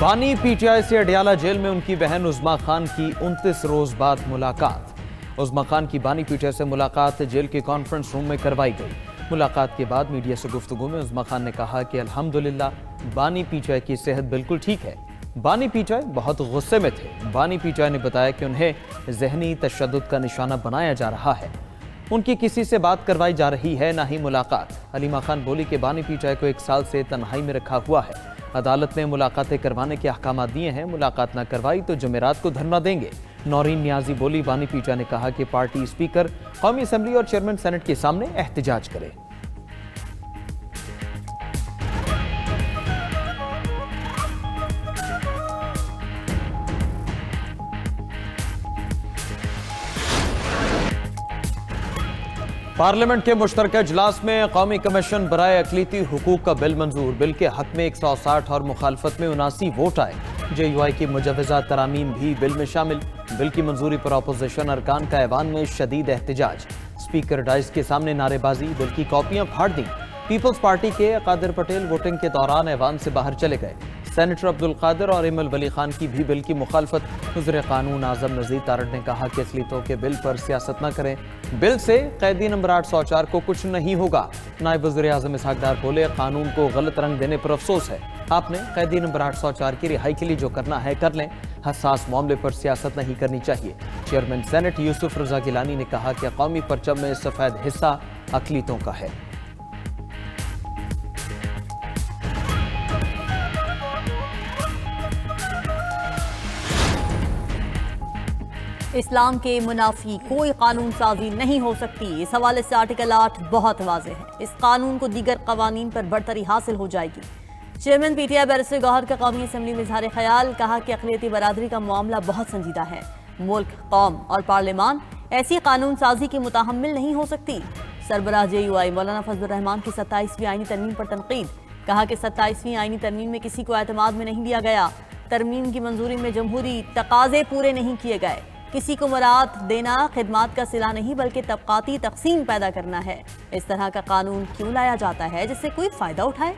بانی پی ٹی آئی سے اڈیالہ جیل میں ان کی بہن عظمیٰ خان کی 29 روز بعد ملاقات۔ عظمیٰ خان کی بانی پی ٹی آئی سے ملاقات جیل کے کانفرنس روم میں کروائی گئی۔ ملاقات کے بعد میڈیا سے گفتگو میں عظمیٰ خان نے کہا کہ الحمدللہ بانی پی ٹی آئی کی صحت بالکل ٹھیک ہے۔ بانی پی ٹی آئی بہت غصے میں تھے۔ بانی پی ٹی آئی نے بتایا کہ انہیں ذہنی تشدد کا نشانہ بنایا جا رہا ہے۔ ان کی کسی سے بات کروائی جا رہی ہے نہ ہی ملاقات۔ حلیمہ خان بولی کہ بانی پی ٹی آئی کو 1 سال سے تنہائی میں رکھا ہوا ہے۔ عدالت نے ملاقاتیں کروانے کے احکامات دیے ہیں، ملاقات نہ کروائی تو جمعرات کو دھرنا دیں گے۔ نورین نیازی بولی بانی پی ٹی آئی نے کہا کہ پارٹی اسپیکر قومی اسمبلی اور چیئرمین سینٹ کے سامنے احتجاج کرے۔ پارلیمنٹ کے مشترکہ اجلاس میں قومی کمیشن برائے اقلیتی حقوق کا بل منظور۔ بل کے حق میں 160 اور مخالفت میں 79 ووٹ آئے۔ جے یو آئی کی مجوزہ ترامیم بھی بل میں شامل۔ بل کی منظوری پر اپوزیشن ارکان کا ایوان میں شدید احتجاج۔ اسپیکر ڈائز کے سامنے نعرے بازی، بل کی کاپیاں پھاڑ دیں۔ پیپلز پارٹی کے قادر پٹیل ووٹنگ کے دوران ایوان سے باہر چلے گئے۔ سینیٹر عبدالقادر اور ایمل ولی خان کی بھی بل کی مخالفت۔ وزیر قانون اعظم نذیر تارڑ نے کہا کہ اقلیتوں کے بل پر سیاست نہ کریں۔ بل سے قیدی نمبر 804 کو کچھ نہیں ہوگا۔ نائب وزیر اعظم اسحاق ڈار بولے قانون کو غلط رنگ دینے پر افسوس ہے۔ آپ نے قیدی نمبر 804 کی رہائی کے لیے جو کرنا ہے کر لیں، حساس معاملے پر سیاست نہیں کرنی چاہیے۔ چیئرمین سینٹ یوسف رضا گیلانی نے کہا کہ قومی پرچم میں سفید حصہ اقلیتوں کا ہے۔ اسلام کے منافی کوئی قانون سازی نہیں ہو سکتی۔ اس حوالے سے آرٹیکل 8 بہت واضح ہے۔ اس قانون کو دیگر قوانین پر برتری حاصل ہو جائے گی۔ Chairman P T I barrister Gohar کا قومی اسمبلی میں اظہار خیال، کہا کہ اقلیتی برادری کا معاملہ بہت سنجیدہ ہے۔ ملک، قوم اور پارلیمان ایسی قانون سازی کی متحمل نہیں ہو سکتی۔ سربراہ جے یو آئی مولانا فضل الرحمان کی 27ویں آئینی ترمیم پر تنقید، کہا کہ 27ویں آئینی ترمیم میں کسی کو اعتماد میں نہیں لیا گیا۔ ترمیم کی منظوری میں جمہوری تقاضے پورے نہیں کیے گئے۔ کسی کو مراعات دینا خدمات کا صلہ نہیں بلکہ طبقاتی تقسیم پیدا کرنا ہے۔ اس طرح کا قانون کیوں لایا جاتا ہے جس سے کوئی فائدہ اٹھائے؟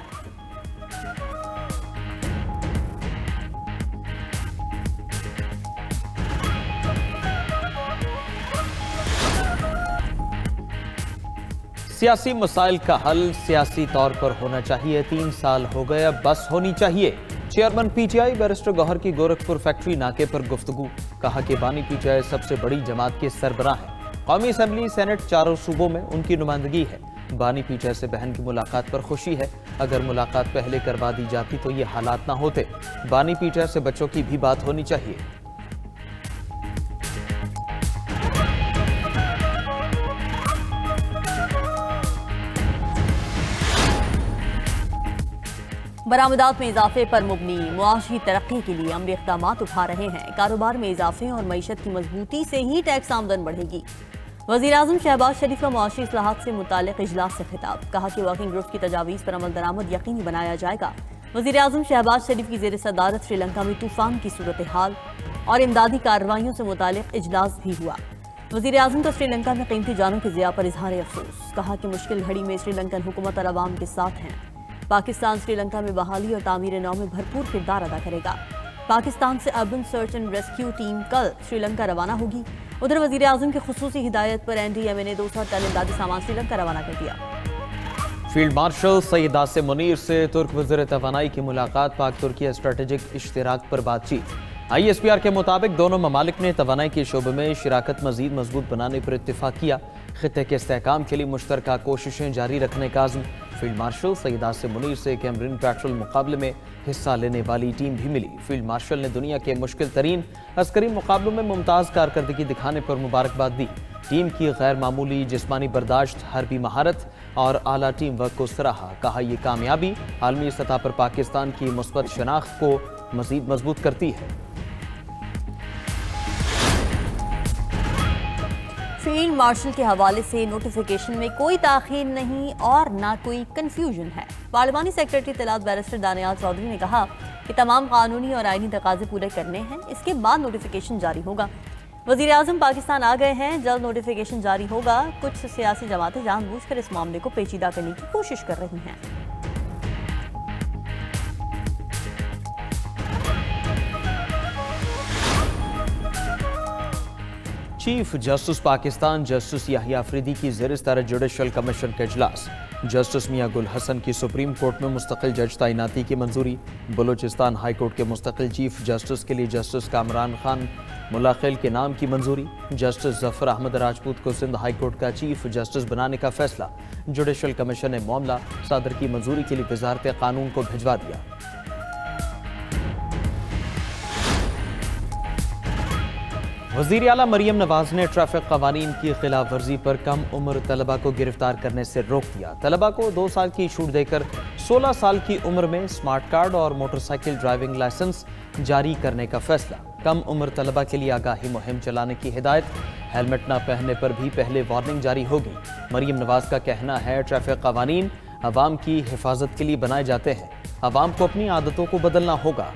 سیاسی مسائل کا حل سیاسی طور پر ہونا چاہیے۔ 3 سال ہو گئے، اب بس ہونی چاہیے۔ Chairman P T I barrister Gohar کی گورکھپور فیکٹری ناکے پر گفتگو، کہا کہ بانی پی ٹی آئی سب سے بڑی جماعت کے سربراہ ہیں۔ قومی اسمبلی سینٹ چاروں صوبوں میں ان کی نمائندگی ہے۔ بانی پی ٹی آئی سے بہن کی ملاقات پر خوشی ہے۔ اگر ملاقات پہلے کروا دی جاتی تو یہ حالات نہ ہوتے۔ بانی پی ٹی آئی سے بچوں کی بھی بات ہونی چاہیے۔ برآمدات میں اضافے پر مبنی معاشی ترقی کے لیے عملی اقدامات اٹھا رہے ہیں۔ کاروبار میں اضافے اور معیشت کی مضبوطی سے ہی ٹیکس آمدن بڑھے گی۔ وزیر اعظم شہباز شریف کا معاشی اصلاحات سے متعلق اجلاس سے خطاب، کہا کہ ورکنگ گروپ کی تجاویز پر عمل درآمد یقینی بنایا جائے گا۔ وزیر اعظم شہباز شریف کی زیر صدارت سری لنکا میں طوفان کی صورتحال اور امدادی کارروائیوں سے متعلق اجلاس بھی ہوا۔ وزیر اعظم کا سری لنکا میں قیمتی جانوں کے ضیاع پر اظہار افسوس، کہا کہ مشکل گھڑی میں سری لنکن حکومت اور عوام کے ساتھ ہیں۔ پاکستان سری لنکا میں بحالی اور تعمیر نو میں بھرپور کردار ادا کرے گا۔ پاکستان سے urban search and rescue team کل سری لنکا روانہ ہوگی۔ ادھر وزیر اعظم کی خصوصی ہدایت پر این ڈی ایم اے نے 200 ٹن امدادی سامان سری لنکا روانہ کر دیا۔ فیلڈ مارشل سید عاصم منیر سے ترک وزیر توانائی کی ملاقات، پاک ترکیہ اسٹریٹجک اشتراک پر بات چیت۔ آئی ایس پی آر کے مطابق دونوں ممالک نے توانائی کے شعبے میں شراکت مزید مضبوط بنانے پر اتفاق کیا۔ خطے کے استحکام کے لیے مشترکہ کوششیں جاری رکھنے کا عزم۔ فیلڈ مارشل سید عاصم منیر سے کیمرین پیٹرول مقابلے میں حصہ لینے والی ٹیم بھی ملی۔ فیلڈ مارشل نے دنیا کے مشکل ترین عسکری مقابلوں میں ممتاز کارکردگی دکھانے پر مبارکباد دی۔ ٹیم کی غیر معمولی جسمانی برداشت، حربی مہارت اور اعلیٰ ٹیم ورک کو سراہا، کہا یہ کامیابی عالمی سطح پر پاکستان کی مثبت شناخت کو مزید مضبوط کرتی ہے۔ فیلڈ مارشل کے حوالے سے نوٹیفیکیشن میں کوئی تاخیر نہیں اور نہ کوئی کنفیوژن ہے۔ پارلیمانی سیکریٹری اطلاعات بیرسٹر دانیال چودھری نے کہا کہ تمام قانونی اور آئینی تقاضے پورے کرنے ہیں، اس کے بعد نوٹیفیکیشن جاری ہوگا۔ وزیر اعظم پاکستان آ گئے ہیں، جلد نوٹیفیکیشن جاری ہوگا۔ کچھ سیاسی جماعتیں جان بوجھ کر اس معاملے کو پیچیدہ کرنے کی کوشش کر رہی ہیں۔ چیف جسٹس پاکستان جسٹس یحییٰ آفریدی کی زیر صدارت جوڈیشل کمیشن کا اجلاس۔ جسٹس میاں گل حسن کی سپریم کورٹ میں مستقل جج تعیناتی کی منظوری۔ بلوچستان ہائی کورٹ کے مستقل چیف جسٹس کے لیے جسٹس کامران خان ملاخیل کے نام کی منظوری۔ جسٹس ظفر احمد راجپوت کو سندھ ہائی کورٹ کا چیف جسٹس بنانے کا فیصلہ۔ جوڈیشل کمیشن نے معاملہ صدر کی منظوری کے لیے وزارت قانون کو بھجوا دیا۔ وزیر اعلیٰ مریم نواز نے ٹریفک قوانین کی خلاف ورزی پر کم عمر طلبہ کو گرفتار کرنے سے روک دیا۔ طلبہ کو 2 سال کی چھوٹ دے کر 16 سال کی عمر میں سمارٹ کارڈ اور موٹر سائیکل ڈرائیونگ لائسنس جاری کرنے کا فیصلہ۔ کم عمر طلبہ کے لیے آگاہی مہم چلانے کی ہدایت۔ ہیلمٹ نہ پہننے پر بھی پہلے وارننگ جاری ہوگی۔ مریم نواز کا کہنا ہے ٹریفک قوانین عوام کی حفاظت کے لیے بنائے جاتے ہیں، عوام کو اپنی عادتوں کو بدلنا ہوگا۔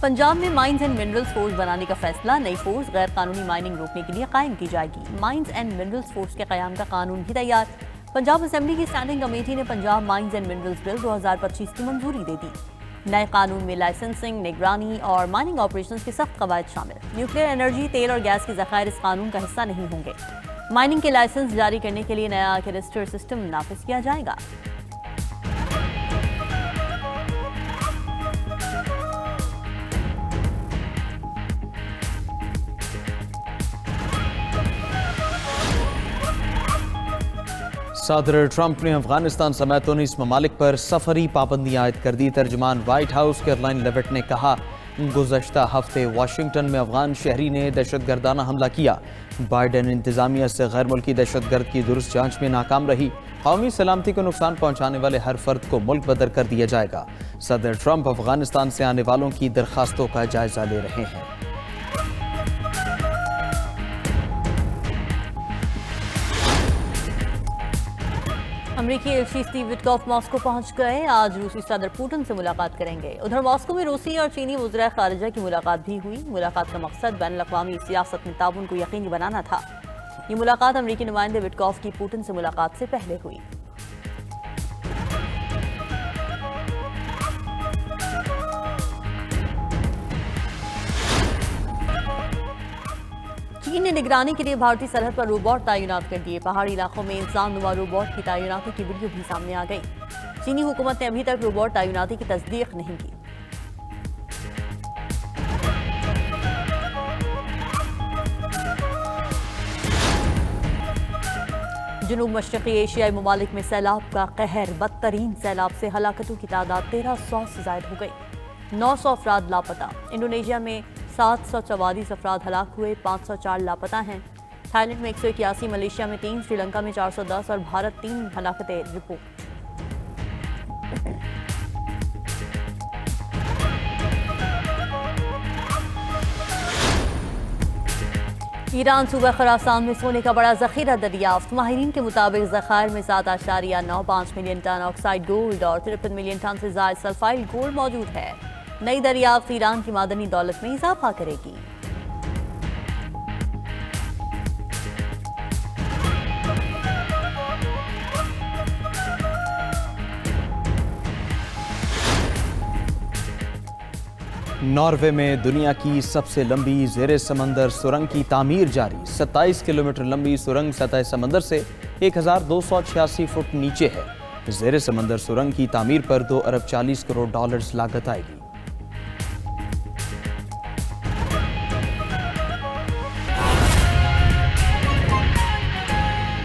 پنجاب میں مائنز اینڈ منرلز فورس بنانے کا فیصلہ۔ نئی فورس غیر قانونی مائننگ روکنے کے لیے قائم کی جائے گی۔ مائنز اینڈ منرلز فورس کے قیام کا قانون بھی تیار۔ پنجاب اسمبلی کی اسٹینڈنگ کمیٹی نے Punjab mines and minerals bill 2025 کی منظوری دے دی۔ نئے قانون میں لائسنسنگ، نگرانی اور مائننگ آپریشنز کے سخت قواعد شامل۔ نیوکلیئر انرجی، تیل اور گیس کے ذخائر اس قانون کا حصہ نہیں ہوں گے۔ مائننگ کے لائسنس جاری کرنے کے لیے نیا کیڈسٹر سسٹم نافذ کیا جائے گا۔ صدر ٹرمپ نے افغانستان سمیت 19 ممالک پر سفری پابندیاں عائد کر دی۔ ترجمان وائٹ ہاؤس کیرولائن لیوٹ نے کہا، گزشتہ ہفتے واشنگٹن میں افغان شہری نے دہشت گردانہ حملہ کیا۔ بائیڈن انتظامیہ سے غیر ملکی دہشت گرد کی درست جانچ میں ناکام رہی۔ قومی سلامتی کو نقصان پہنچانے والے ہر فرد کو ملک بدر کر دیا جائے گا۔ صدر ٹرمپ افغانستان سے آنے والوں کی درخواستوں کا جائزہ لے رہے ہیں۔ امریکی ایلچی اسٹیو وٹکاف ماسکو پہنچ گئے۔ آج روسی صدر پوٹن سے ملاقات کریں گے۔ ادھر ماسکو میں روسی اور چینی وزرائے خارجہ کی ملاقات بھی ہوئی۔ ملاقات کا مقصد بین الاقوامی سیاست میں تعاون کو یقینی بنانا تھا۔ یہ ملاقات امریکی نمائندے وٹکاف کی پوٹن سے ملاقات سے پہلے ہوئی۔ چین نے نگرانی کے لیے بھارتی سرحد پر روبوٹ تعینات کر دیے۔ پہاڑی علاقوں میں انسان نما روبوٹ کی تعیناتی کی ویڈیو بھی سامنے آ گئی۔ چینی حکومت نے ابھی تک روبوٹ تعیناتی کی تصدیق نہیں کی۔ جنوب مشرقی ایشیائی ممالک میں سیلاب کا قہر۔ بدترین سیلاب سے ہلاکتوں کی تعداد 1300 سے زائد ہو گئی۔ 900 افراد لاپتہ۔ انڈونیشیا میں 744 افراد ہلاک ہوئے، 504 لاپتہ ہیں۔ تھائی لینڈ میں 181، ملیشیا میں 3، سری لنکا میں 410 اور بھارت 3 ہلاکتیں رپورٹ۔ ایران صوبہ خراسان میں سونے کا بڑا ذخیرہ دریافت۔ ماہرین کے مطابق ذخائر میں 7.95 ملین ٹن آکسائڈ گولڈ اور 53 ملین ٹن سے زائد سلفائڈ گولڈ موجود ہے۔ نئی دریافت ایران کی معدنی دولت میں اضافہ کرے گی۔ ناروے میں دنیا کی سب سے لمبی زیر سمندر سرنگ کی تعمیر جاری۔ 27 کلومیٹر لمبی سرنگ سطح سمندر سے 1286 فٹ نیچے ہے۔ زیر سمندر سرنگ کی تعمیر پر $2 ارب 40 کروڑ لاگت آئے گی۔